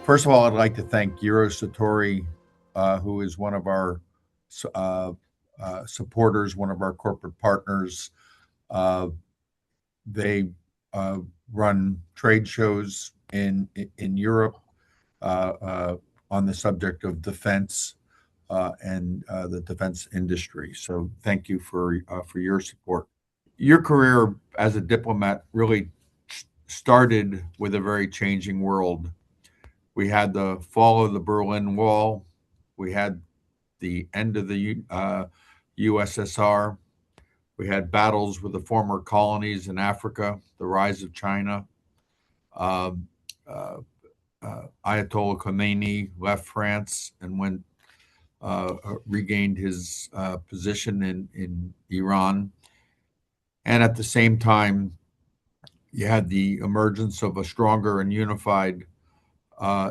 First of all, I'd like to thank U.S.S.R, who is one of our supporters, one of our corporate partners. They run trade shows in Europe on the subject of defense and the defense industry. So thank you for your support. Your career as a diplomat really started with a very changing world. We had the fall of the Berlin Wall. We had the end of the U.S.S.R. We had battles with the former colonies in Africa, the rise of China. Ayatollah Khomeini left France and regained his position in Iran. And at the same time, you had the emergence of a stronger and unified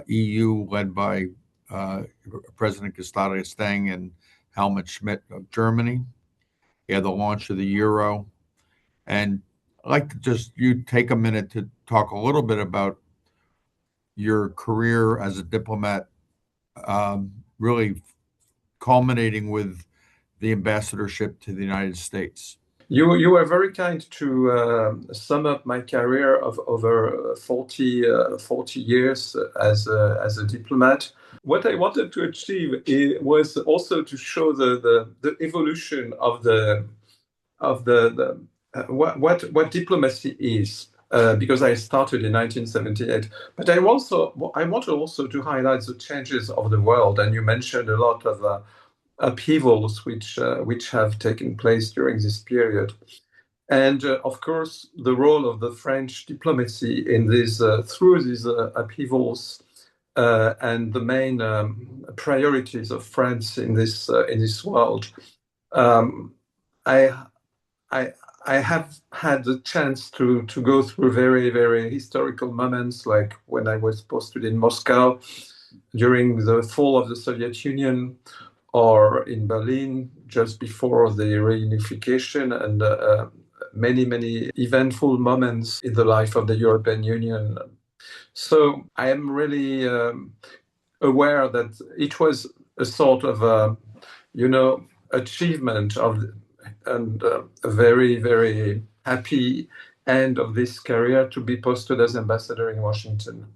EU led by President D'Estaing and Helmut Schmidt of Germany. You had the launch of the euro. And I'd like to just you take a minute to talk a little bit about your career as a diplomat, really culminating with the ambassadorship to the United States. You were very kind to sum up my career of over 40 years as a diplomat. What I wanted to achieve was also to show the evolution of what diplomacy is. Because I started in 1978, but I wanted also to highlight the changes of the world, and you mentioned a lot of upheavals which have taken place during this period, and of course the role of the French diplomacy in this through these upheavals and the main priorities of France in this world. I have had the chance to go through very, very historical moments, like when I was posted in Moscow during the fall of the Soviet Union, or in Berlin just before the reunification, and many, many eventful moments in the life of the European Union. So I am really aware that it was a sort of, achievement and a very, very happy end of this career to be posted as ambassador in Washington.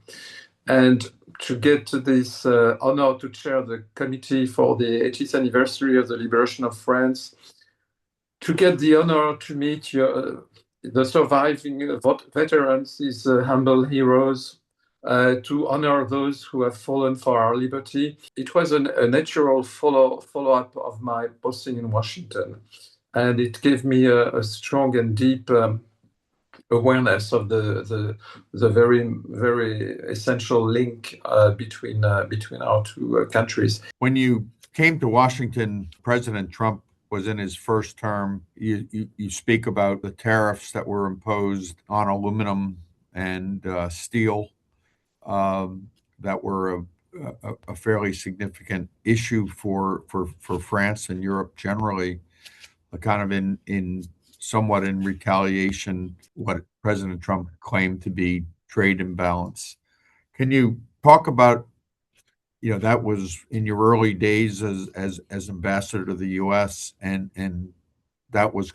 And to get to this honor to chair the committee for the 80th anniversary of the liberation of France, to get the honor to meet the surviving veterans, these humble heroes, to honor those who have fallen for our liberty. It was a natural follow-up of my posting in Washington. And it gave me a strong and deep awareness of the very, very essential link between our two countries. When you came to Washington, President Trump was in his first term. You speak about the tariffs that were imposed on aluminum and steel that were a fairly significant issue for France and Europe generally. Kind of in somewhat in retaliation, what President Trump claimed to be trade imbalance. Can you talk about, that was in your early days as ambassador to the U.S. and that was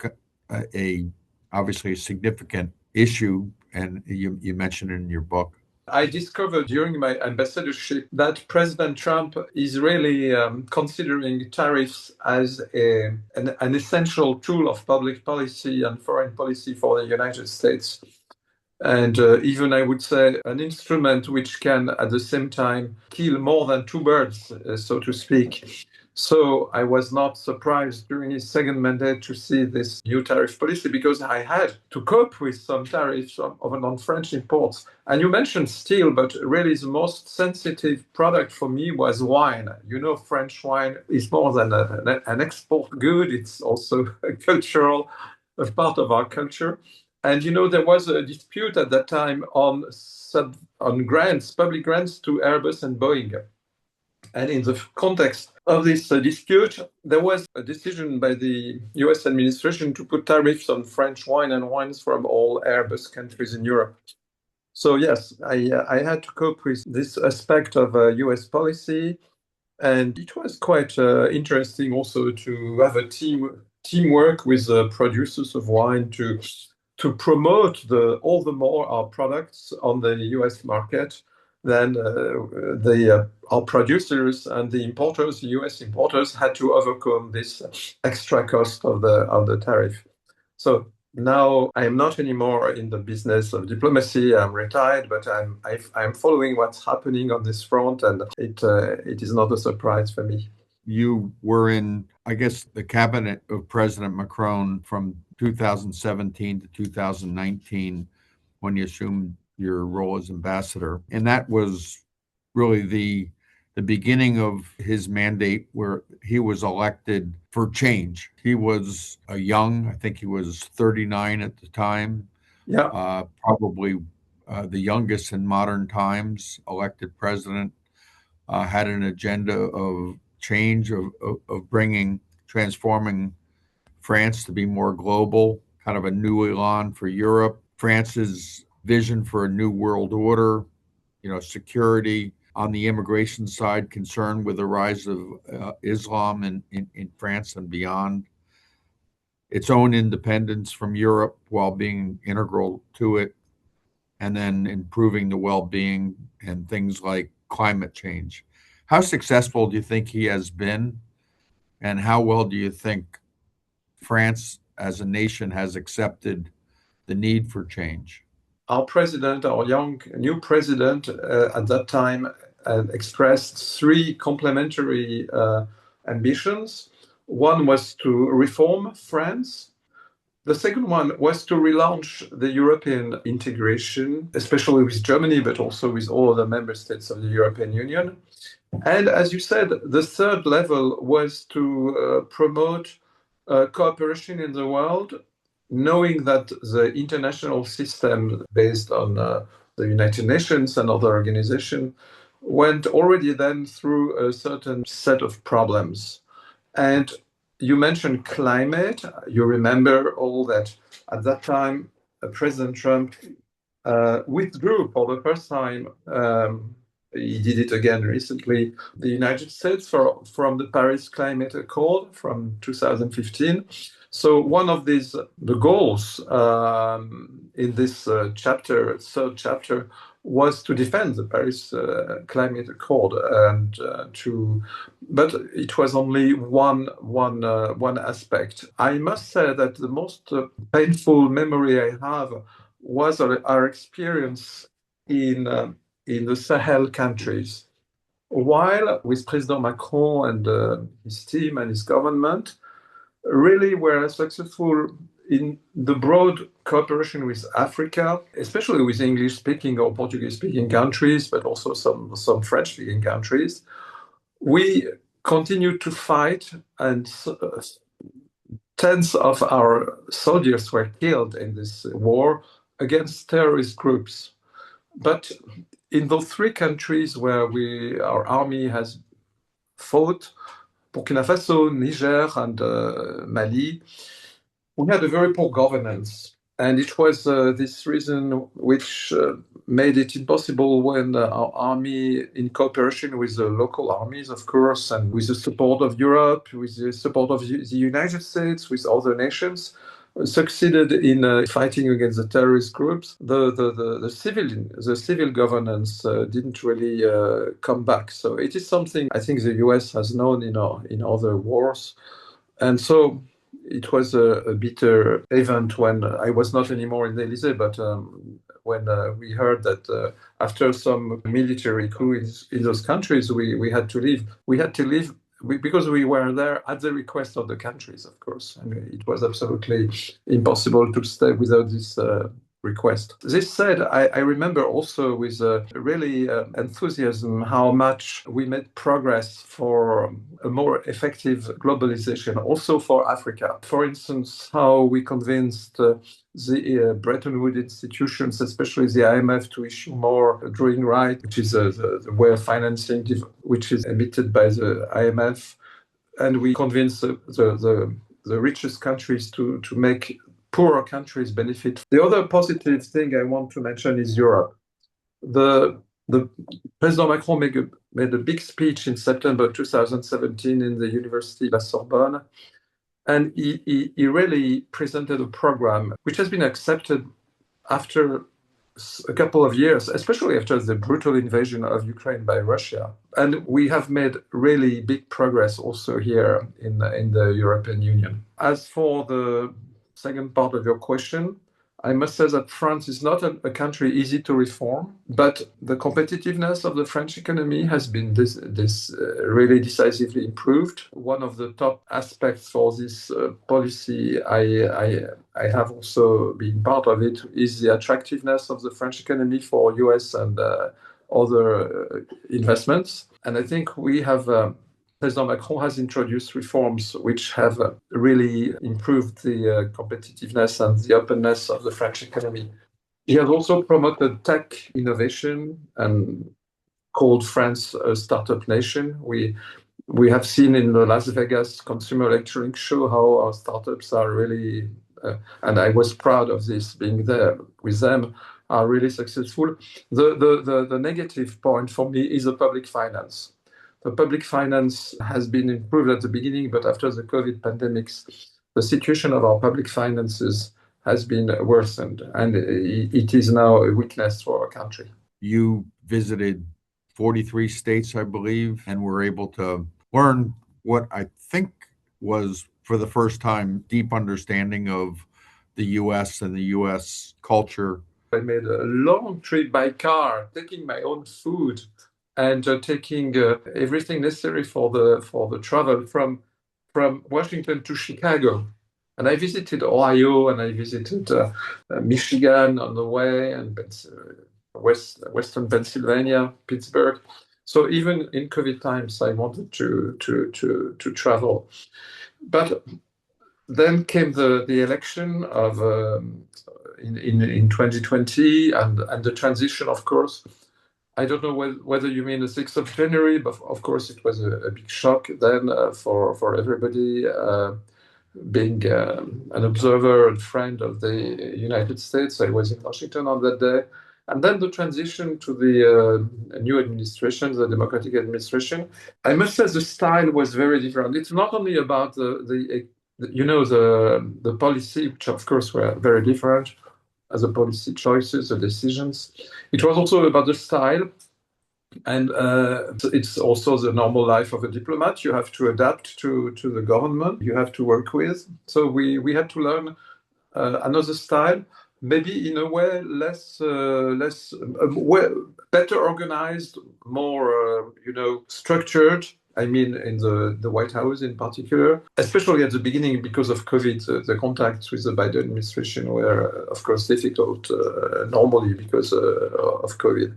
obviously a significant issue, and you mentioned it in your book. I discovered during my ambassadorship that President Trump is really considering tariffs as an essential tool of public policy and foreign policy for the United States. And even, I would say, an instrument which can, at the same time, kill more than two birds, so to speak. So I was not surprised during his second mandate to see this new tariff policy, because I had to cope with some tariffs on French imports. And you mentioned steel, but really the most sensitive product for me was wine. French wine is more than an export good. It's also a part of our culture. And, there was a dispute at that time on grants, public grants to Airbus and Boeing. And in the context of this dispute, there was a decision by the US administration to put tariffs on French wine and wines from all Airbus countries in Europe. So yes, I had to cope with this aspect of US policy, and it was quite interesting also to have a teamwork with producers of wine to promote all the more our products on the US market than our producers and the importers, the US importers, had to overcome this extra cost of the tariff. So now I am not anymore in the business of diplomacy. I'm retired, but I'm following what's happening on this front, and it is not a surprise for me. You were in, I guess, the cabinet of President Macron from 2017 to 2019 when you assumed your role as ambassador. And that was really the beginning of his mandate where he was elected for change. He was a young, I think he was 39 at the time, Yeah. probably the youngest in modern times elected president, had an agenda of change, of bringing, transforming France to be more global, kind of a new elan for Europe. France's vision for a new world order, security on the immigration side, concerned with the rise of Islam in France and beyond, its own independence from Europe while being integral to it, and then improving the well-being and things like climate change. How successful do you think he has been, and how well do you think France as a nation has accepted the need for change? Our president, our young new president at that time, expressed three complementary ambitions. One was to reform France. The second one was to relaunch the European integration, especially with Germany, but also with all other member states of the European Union. And as you said, the third level was to promote cooperation in the world, knowing that the international system based on the United Nations and other organizations went already then through a certain set of problems. And you mentioned climate. You remember all that at that time, President Trump withdrew for the first time. He did it again recently. The United States from the Paris Climate Accord from 2015. So one of the goals in this chapter, third chapter, was to defend the Paris Climate Accord but it was only one aspect. I must say that the most painful memory I have was our experience in the Sahel countries. While with President Macron and his team and his government really were successful in the broad cooperation with Africa, especially with English-speaking or Portuguese-speaking countries, but also some French-speaking countries, we continued to fight, and tens of our soldiers were killed in this war against terrorist groups. But in those three countries where our army has fought, Burkina Faso, Niger, and Mali, we had a very poor governance. And it was this reason which made it impossible when our army, in cooperation with the local armies, of course, and with the support of Europe, with the support of the United States, with other nations, succeeded in fighting against the terrorist groups. The civil governance didn't really come back. So it is something I think the US has known in other wars. And so it was a bitter event when I was not anymore in the Elysee, but when we heard that after some military coup in those countries, we had to leave. We had to leave because we were there at the request of the countries, of course. And it was absolutely impossible to stay without this request. This said, I remember also with really enthusiasm how much we made progress for a more effective globalization, also for Africa. For instance, how we convinced the Bretton Woods institutions, especially the IMF, to issue more drawing right, which is the way of financing, which is emitted by the IMF. And we convinced the richest countries to make poorer countries benefit. The other positive thing I want to mention is Europe. the President Macron made a big speech in September 2017 in the University La Sorbonne, and he really presented a program which has been accepted after a couple of years, especially after the brutal invasion of Ukraine by Russia. And we have made really big progress also here in the European Union. As for the second part of your question, I must say that France is not a country easy to reform, but the competitiveness of the French economy has been really decisively improved. One of the top aspects for this policy, I have also been part of it, is the attractiveness of the French economy for US and other investments. And I think we have President Macron has introduced reforms which have really improved the competitiveness and the openness of the French economy. He has also promoted tech innovation and called France a startup nation. We have seen in the Las Vegas Consumer Electronics Show how our startups are really, and I was proud of this, being there with them, are really successful. The negative point for me is the public finance. The public finance has been improved at the beginning, but after the COVID pandemics, the situation of our public finances has been worsened, and it is now a weakness for our country. You visited 43 states, I believe, and were able to learn what I think was, for the first time, deep understanding of the U.S. and the U.S. culture. I made a long trip by car, taking my own food and taking everything necessary for the travel from Washington to Chicago. And I visited Ohio, and I visited Michigan on the way, and Western Pennsylvania, Pittsburgh. So even in COVID times, I wanted to travel. But then came the election of in 2020 and the transition, of course. I don't know whether you mean the 6th of January, but of course it was a big shock then for everybody. Being an observer and friend of the United States, I was in Washington on that day. And then the transition to the new administration, the Democratic administration. I must say the style was very different. It's not only about the policy, which of course were very different, as the policy choices, the decisions. It was also about the style. And it's also the normal life of a diplomat. You have to adapt to the government you have to work with. So we had to learn another style, maybe in a way better organized, more structured. I mean, in the White House in particular, especially at the beginning because of COVID, the contacts with the Biden administration were, of course, difficult normally because of COVID.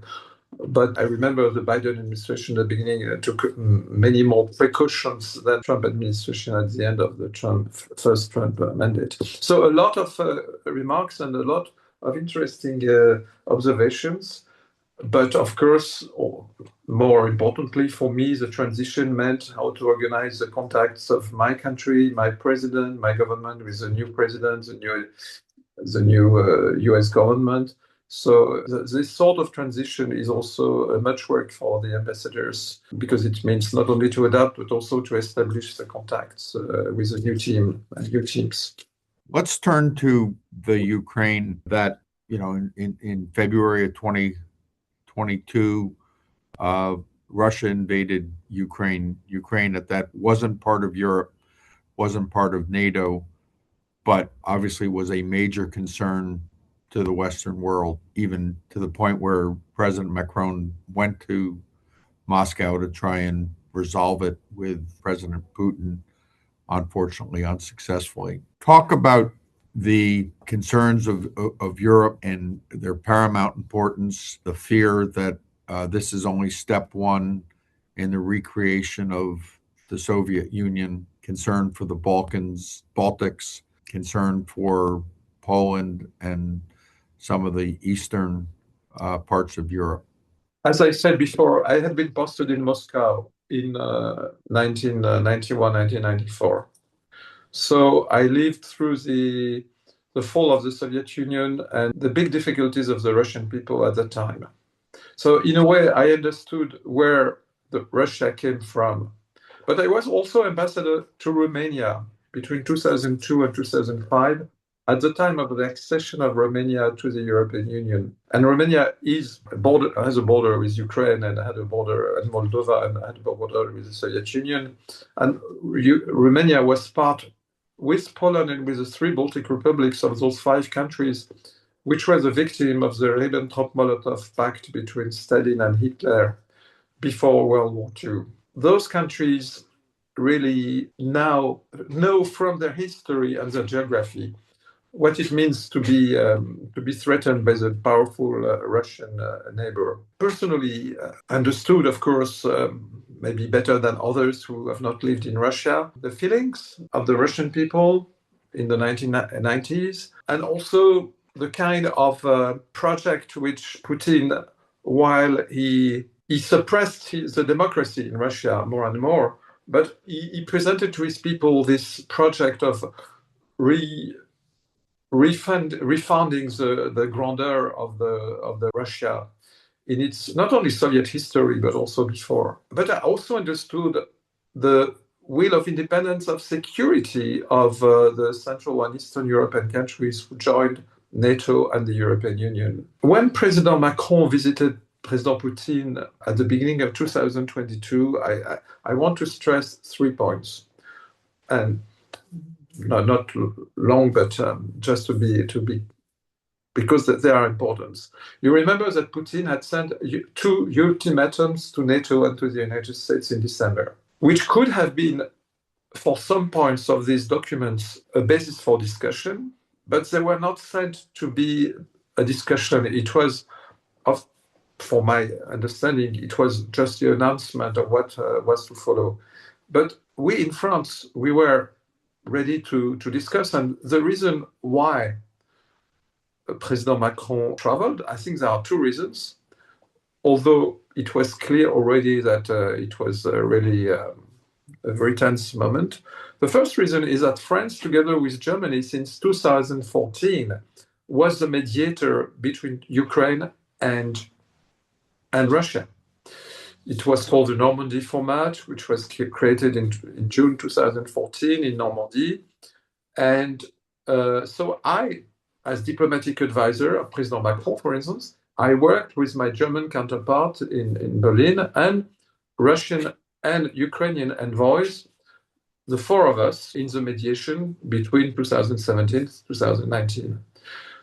But I remember the Biden administration at the beginning took many more precautions than Trump administration at the end of the first Trump mandate. So a lot of remarks and a lot of interesting observations. But of course, more importantly for me, the transition meant how to organize the contacts of my country, my president, my government with the new president, the new US government. So this sort of transition is also much work for the ambassadors because it means not only to adapt, but also to establish the contacts with the new team and new teams. Let's turn to the Ukraine that, in February of 2022, Russia invaded Ukraine. Ukraine that wasn't part of Europe, wasn't part of NATO, but obviously was a major concern to the Western world, even to the point where President Macron went to Moscow to try and resolve it with President Putin, unfortunately unsuccessfully. Talk about the concerns of Europe and their paramount importance, the fear that this is only step one in the recreation of the Soviet Union, concern for the Baltics, concern for Poland and some of the eastern parts of Europe. As I said before, I had been posted in Moscow in 1991, 1994. So I lived through the fall of the Soviet Union and the big difficulties of the Russian people at the time. So in a way, I understood where Russia came from. But I was also ambassador to Romania between 2002 and 2005 at the time of the accession of Romania to the European Union. And Romania has a border with Ukraine and had a border and Moldova and had a border with the Soviet Union. And Romania was part, with Poland and with the three Baltic republics of those five countries, which were the victim of the Ribbentrop-Molotov Pact between Stalin and Hitler before World War II. Those countries really now know from their history and their geography what it means to be threatened by the powerful Russian neighbor. Personally, understood, of course, maybe better than others who have not lived in Russia, the feelings of the Russian people in the 1990s, and also the kind of project which Putin, while he suppressed the democracy in Russia more and more, but he presented to his people this project of refounding the grandeur of the Russia in its not only Soviet history but also before. But I also understood the will of independence, of security of the Central and Eastern European countries who joined NATO and the European Union. When President Macron visited President Putin at the beginning of 2022, I want to stress 3 points. And not long, but just to be, because they are important. You remember that Putin had sent 2 ultimatums to NATO and to the United States in December, which could have been, for some points of these documents, a basis for discussion, but they were not sent to be a discussion. It was, for my understanding, it was just the announcement of what was to follow. But we in France, we were ready to discuss. And the reason why President Macron traveled, I think there are 2 reasons, although it was clear already that it was really a very tense moment. The first reason is that France, together with Germany, since 2014, was the mediator between Ukraine and Russia. It was called the Normandy format, which was created in June 2014 in Normandy. And so I, as diplomatic advisor of President Macron, for instance, I worked with my German counterpart in Berlin and Russian and Ukrainian envoys, the 4 of us, in the mediation between 2017 and 2019.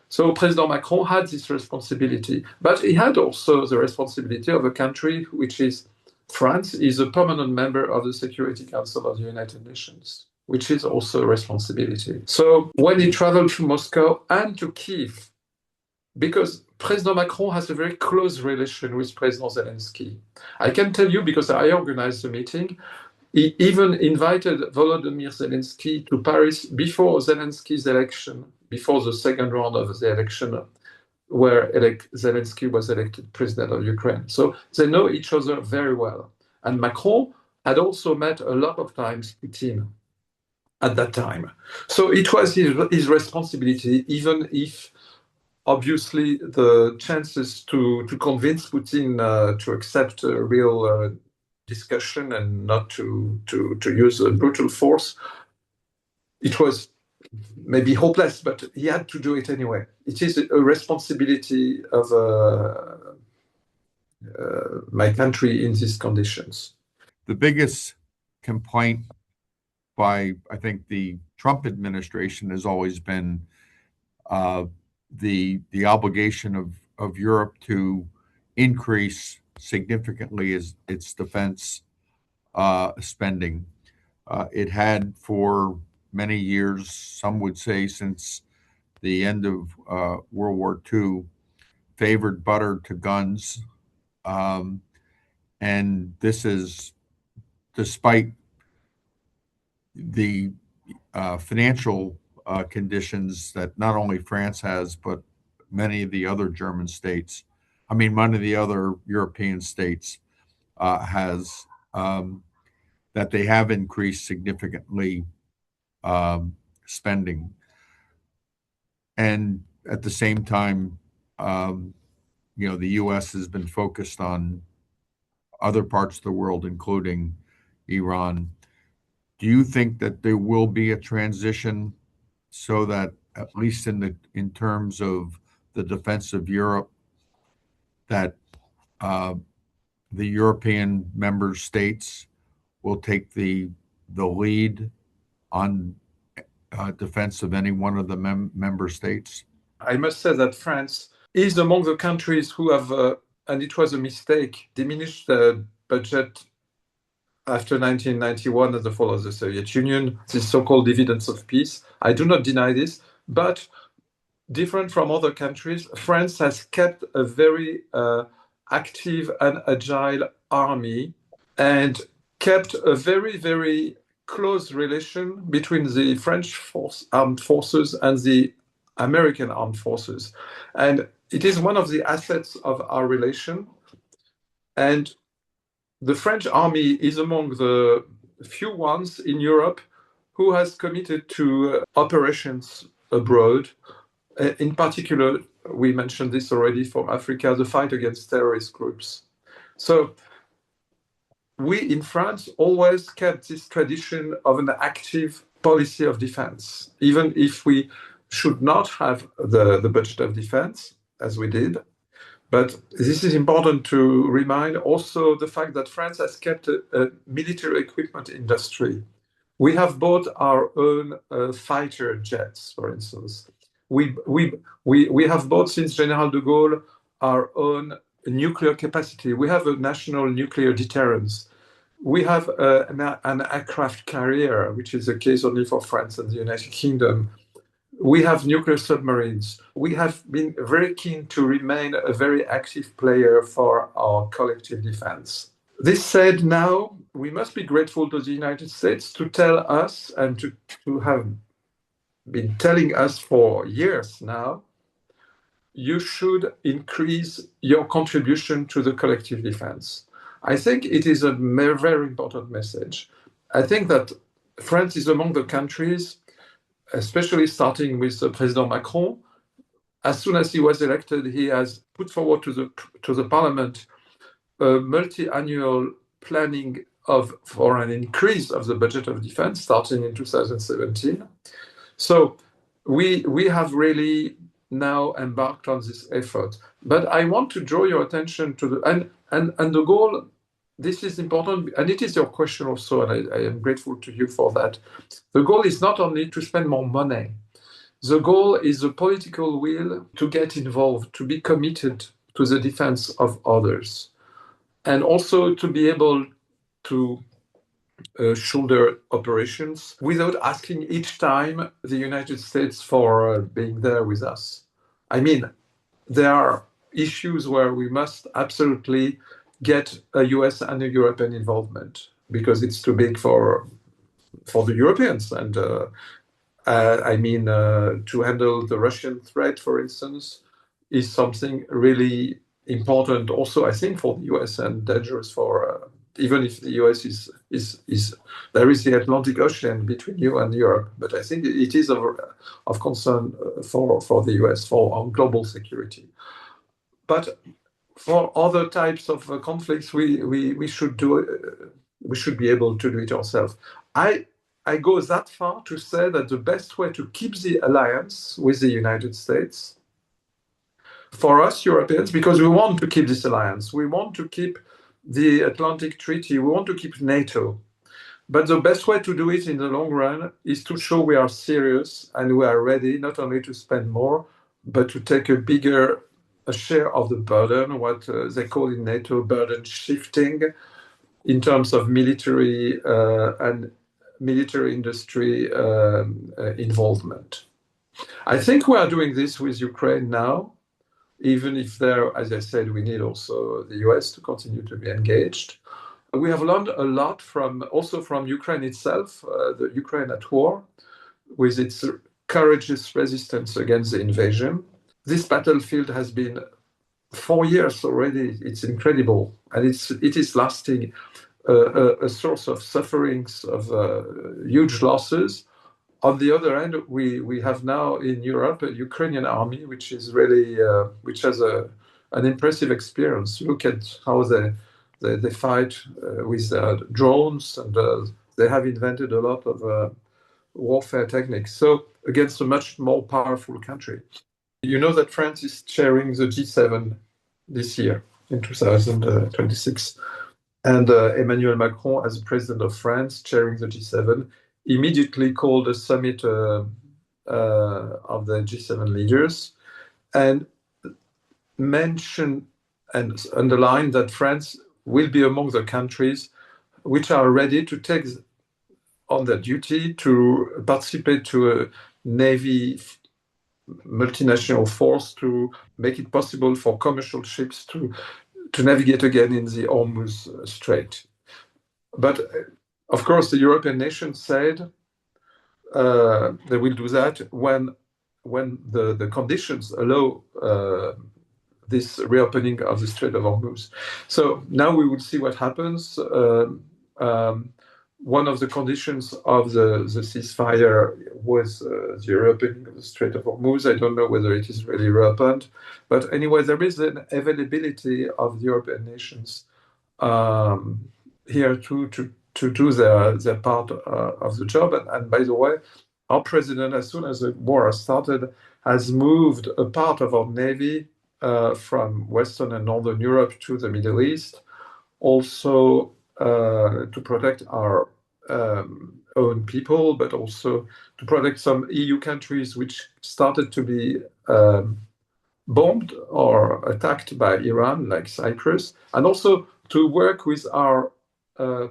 So President Macron had this responsibility, but he had also the responsibility of a country which is, France is a permanent member of the Security Council of the United Nations, which is also a responsibility. So when he traveled to Moscow and to Kyiv, because President Macron has a very close relation with President Zelensky. I can tell you, because I organized the meeting, he even invited Volodymyr Zelensky to Paris before Zelensky's election, before the second round of the election, where Zelensky was elected president of Ukraine. So they know each other very well. And Macron had also met a lot of times Putin at that time. So it was his responsibility, even if obviously the chances to convince Putin to accept a real discussion and not to use brutal force, it was maybe hopeless, but he had to do it anyway. It is a responsibility of my country in these conditions. The biggest complaint by, I think, the Trump administration has always been the obligation of Europe to increase significantly its defense spending. It had for many years, some would say since the end of World War II, favored butter to guns. And this is despite the financial conditions that not only France has, but many of the other German states, many of the other European states has, that they have increased significantly spending. And at the same time, the U.S. has been focused on other parts of the world, including Iran. Do you think that there will be a transition so that, at least in terms of the defense of Europe, that the European member states will take the lead on defense of any one of the member states? I must say that France is among the countries who have, and it was a mistake, diminished the budget after 1991 as the fall of the Soviet Union, this so-called dividends of peace. I do not deny this, but different from other countries, France has kept a very active and agile army and kept a very, very close relation between the French armed forces and the American armed forces. And it is one of the assets of our relation. And the French army is among the few ones in Europe who has committed to operations abroad. In particular, we mentioned this already for Africa, the fight against terrorist groups. So we in France always kept this tradition of an active policy of defense, even if we should not have the budget of defense, as we did. But this is important to remind also the fact that France has kept a military equipment industry. We have bought our own fighter jets, for instance. We have bought, since General de Gaulle, our own nuclear capacity. We have a national nuclear deterrence. We have an aircraft carrier, which is the case only for France and the United Kingdom. We have nuclear submarines. We have been very keen to remain a very active player for our collective defense. This said, now we must be grateful to the United States to tell us, and to have been telling us for years now, you should increase your contribution to the collective defense. I think it is a very important message. I think that France is among the countries, especially starting with President Macron. As soon as he was elected, he has put forward to the parliament a multi-annual planning for an increase of the budget of defense starting in 2017. So we have really now embarked on this effort. But I want to draw your attention to the goal. This is important, and it is your question also, and I am grateful to you for that. The goal is not only to spend more money. The goal is the political will to get involved, to be committed to the defense of others, and also to be able to shoulder operations without asking each time the United States for being there with us. I mean, there are issues where we must absolutely get a US and a European involvement because it's too big for the Europeans. And to handle the Russian threat, for instance, is something really important also, I think, for the US and dangerous for, even if the US is there is the Atlantic Ocean between you and Europe, but I think it is of concern for the US, for our global security. But for other types of conflicts, we should be able to do it ourselves. I go that far to say that the best way to keep the alliance with the United States, for us Europeans, because we want to keep this alliance, we want to keep the Atlantic Treaty, we want to keep NATO. But the best way to do it in the long run is to show we are serious and we are ready not only to spend more, but to take a share of the burden, what they call in NATO burden shifting, in terms of military and military industry involvement. I think we are doing this with Ukraine now, even if there, as I said, we need also the US to continue to be engaged. We have learned a lot also from Ukraine itself, the Ukraine at war, with its courageous resistance against the invasion. This battlefield has been 4 years already. It's incredible, and it is lasting a source of sufferings, of huge losses. On the other hand, we have now in Europe a Ukrainian army which is really which has an impressive experience. Look at how they fight with drones, and they have invented a lot of warfare techniques. So against a much more powerful country. You know that France is chairing the G7 this year in 2026. And Emmanuel Macron, as the president of France, chairing the G7, immediately called a summit of the G7 leaders and mentioned and underlined that France will be among the countries which are ready to take on their duty to participate to a Navy multinational force to make it possible for commercial ships to navigate again in the Hormuz Strait. But of course, the European nations said they will do that when the conditions allow this reopening of the Strait of Hormuz. So now we will see what happens. One of the conditions of the ceasefire was the reopening of the Strait of Hormuz. I don't know whether it is really reopened. But anyway, there is an availability of the European nations here to do their part of the job. And by the way, our president, as soon as the war started, has moved a part of our Navy from Western and Northern Europe to the Middle East, also to protect our own people, but also to protect some EU countries which started to be bombed or attacked by Iran, like Cyprus, and also to work with our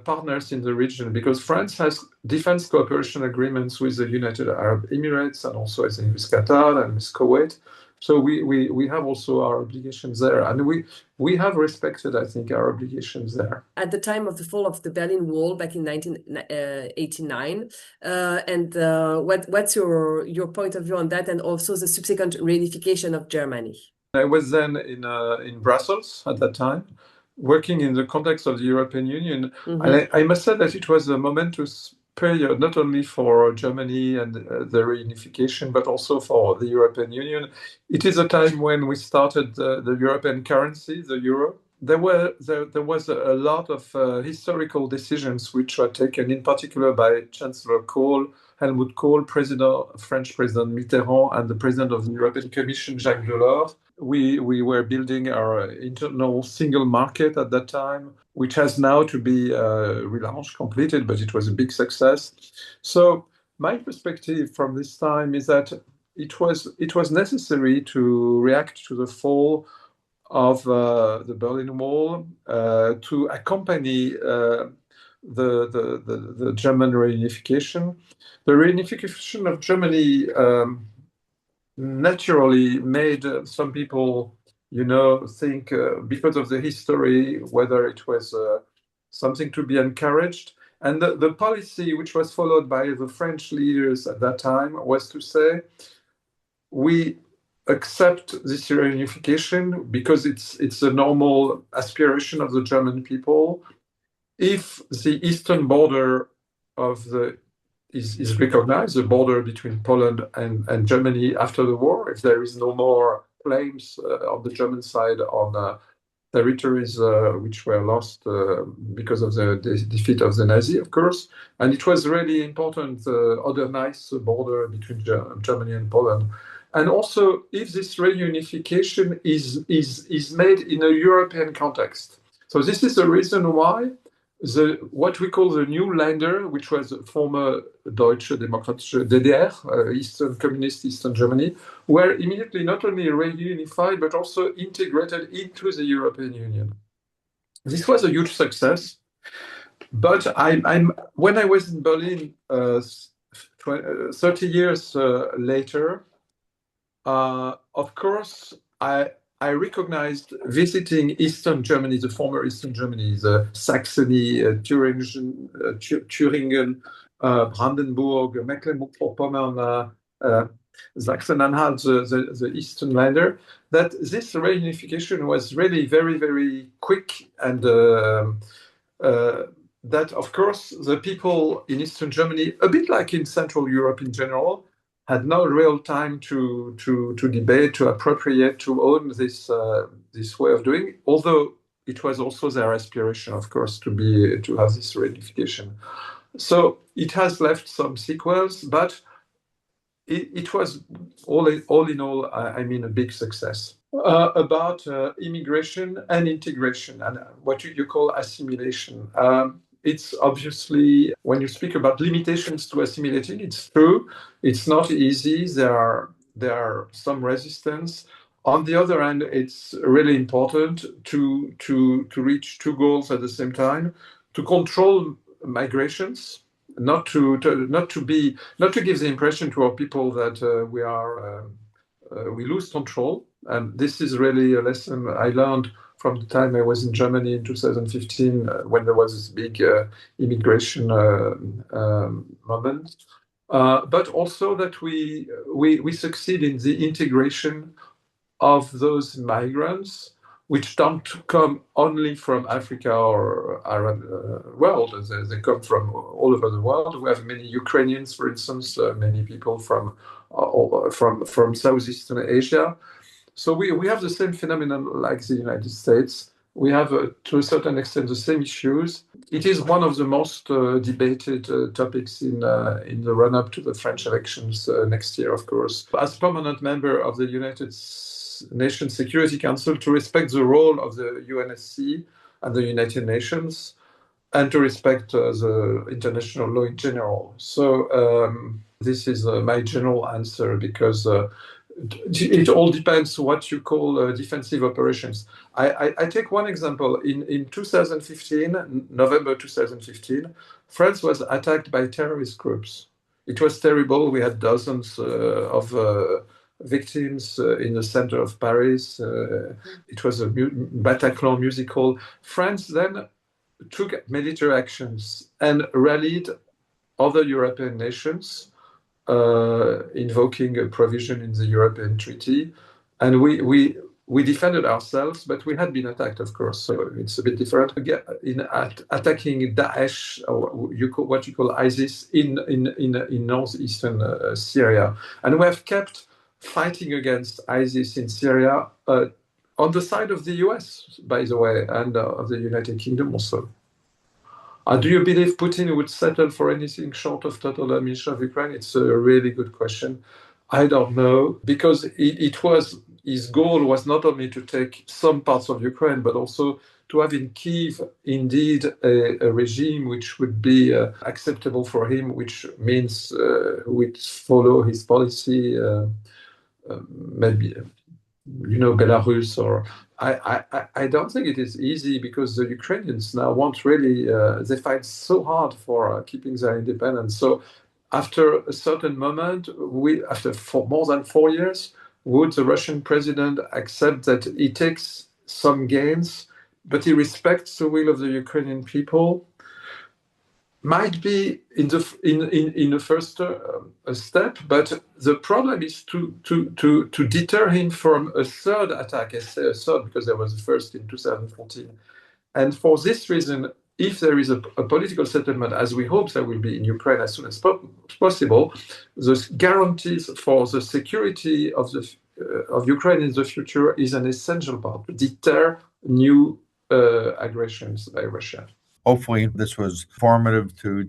partners in the region, because France has defense cooperation agreements with the United Arab Emirates and also I think with Qatar and with Kuwait. So we have also our obligations there, and we have respected, I think, our obligations there. At the time of the fall of the Berlin Wall back in 1989, what's your point of view on that, and also the subsequent reunification of Germany? I was then in Brussels at that time, working in the context of the European Union. Mm-hmm. And I must say that it was a momentous period, not only for Germany and the reunification, but also for the European Union. It is a time when we started the European currency, the euro. There was a lot of historical decisions which were taken, in particular by Chancellor Kohl, Helmut Kohl, French President Mitterrand, and the President of the European Commission, Jacques Delors. We were building our internal single market at that time, which has now to be relaunched, completed, but it was a big success. So my perspective from this time is that it was necessary to react to the fall of the Berlin Wall, to accompany the German reunification. The reunification of Germany naturally made some people, think because of the history, whether it was something to be encouraged. And the policy which was followed by the French leaders at that time was to say, we accept this reunification because it's a normal aspiration of the German people. If the eastern border is recognized, the border between Poland and Germany after the war, if there is no more claims on the German side on territories which were lost because of the defeat of the Nazi, of course. And it was really important to modernize the border between Germany and Poland. And also, if this reunification is made in a European context. So this is the reason why what we call the new Länder, which was former Deutsche Demokratische DDR, Eastern Communist Eastern Germany, were immediately not only reunified, but also integrated into the European Union. This was a huge success. But when I was in Berlin 30 years later, of course, I recognized visiting Eastern Germany, the former Eastern Germany, the Saxony, Thüringen, Brandenburg, Mecklenburg-Vorpommern, Sachsen-Anhalt, the Eastern Länder, that this reunification was really very, very quick, and that, of course, the people in Eastern Germany, a bit like in Central Europe in general, had no real time to debate, to appropriate, to own this way of doing. Although it was also their aspiration, of course, to have this reunification. So it has left some sequels, but it was all in all, I mean, a big success. About immigration and integration and what you call assimilation. It's obviously, when you speak about limitations to assimilating, it's true. It's not easy. There are some resistance. On the other hand, it's really important to reach two goals at the same time: to control migrations, not to give the impression to our people that we lose control. And this is really a lesson I learned from the time I was in Germany in 2015 when there was this big immigration moment. But also that we succeed in the integration of those migrants, which don't come only from Africa or Arab world. They come from all over the world. We have many Ukrainians, for instance, many people from Southeastern Asia. So we have the same phenomenon like the United States. We have, to a certain extent, the same issues. It is one of the most debated topics in the run-up to the French elections next year, of course. As permanent member of the United Nations Security Council, to respect the role of the UNSC and the United Nations, and to respect the international law in general. So this is my general answer, because it all depends what you call defensive operations. I take one example. In 2015, November 2015, France was attacked by terrorist groups. It was terrible. We had dozens of victims in the center of Paris. It was a Bataclan musical. France then took military actions and rallied other European nations, invoking a provision in the European Treaty. And we defended ourselves, but we had been attacked, of course. So it's a bit different. In attacking Daesh, or what you call ISIS, in northeastern Syria. And we have kept fighting against ISIS in Syria on the side of the US, by the way, and of the United Kingdom also. Do you believe Putin would settle for anything short of total domination of Ukraine? It's a really good question. I don't know, because his goal was not only to take some parts of Ukraine, but also to have in Kyiv indeed a regime which would be acceptable for him, which means would follow his policy, maybe Belarus, or I don't think it is easy, because the Ukrainians now want really, they fight so hard for keeping their independence. So after a certain moment, after more than 4 years, would the Russian president accept that he takes some gains, but he respects the will of the Ukrainian people? Might be in the first step, but the problem is to deter him from a third attack. I say a third because there was the first in 2014. And for this reason, if there is a political settlement, as we hope there will be in Ukraine as soon as possible, the guarantees for the security of Ukraine in the future is an essential part to deter new aggressions by Russia. Hopefully this was formative to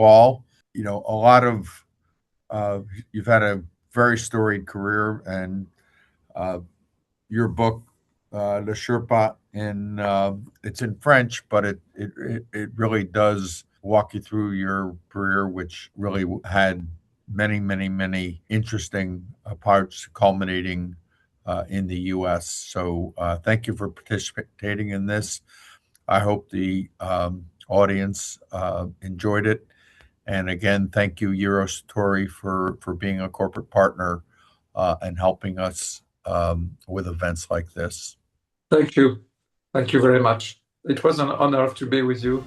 all. A lot of you've had a very storied career, and your book, Le Sherpa, it's in French, but it really does walk you through your career, which really had many interesting parts culminating in the U.S. So thank you for participating in this. I hope the audience enjoyed it. And again, thank you, U.S.S.R for being a corporate partner and helping us with events like this. Thank you. Thank you very much. It was an honor to be with you.